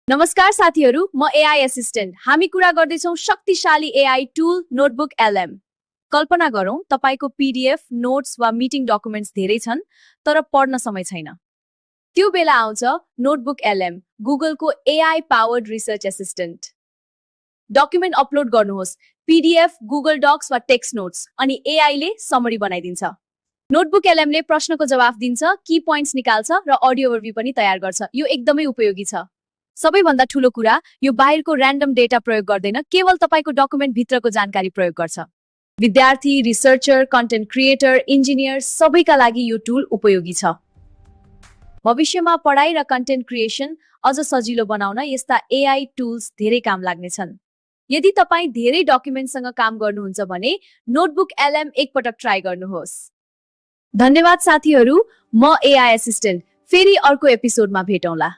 नमस्कार साथीहरू, म एआई एसिस्टेन्ट। हामी कुरा गर्दैछौँ शक्तिशाली एआई टुल नोटबुक एलएम। कल्पना गरौँ तपाईको पीडीएफ, नोट्स वा मिटिङ डकुमेन्ट्स धेरै छन् तर पढ्न समय छैन। त्यो बेला आउँछ नोटबुक एलएम, गुगलको AI powered research assistant. Document upload गर्नुहोस्, पीडीएफ, गुगल डक्स वा टेक्स्ट नोट्स, अनि एआईले समरी बनाइदिन्छ। नोटबुक एलएमले प्रश्नको जवाफ दिन्छ, की पोइन्ट्स निकाल्छ र अडियो ओभरभ्यू पनि तयार गर्छ। यो एकदमै उपयोगी छ। सबैभन्दा ठूलो कुरा, यो बाहिरको र्यान्डम डेटा प्रयोग गर्दैन, केवल तपाईको डकुमेन्ट भित्रको जानकारी प्रयोग गर्छ। विद्यार्थी, रिसर्चर, कन्टेन्ट क्रिएटर, इन्जिनियर सबैका लागि यो टुल उपयोगी छ। भविष्यमा पढाइ र कन्टेन्ट क्रिएसन अझ सजिलो बनाउन यस्ता एआई टुल्स धेरै काम लाग्नेछन्। यदि तपाई धेरै डकुमेन्टसँग काम गर्नुहुन्छ भने नोटबुक एलएम एकपटक ट्राई गर्नुहोस्। धन्यवाद साथीहरू, म एआई एसिस्टेन्ट। फेरि अर्को एपिसोडमा भेटौँला।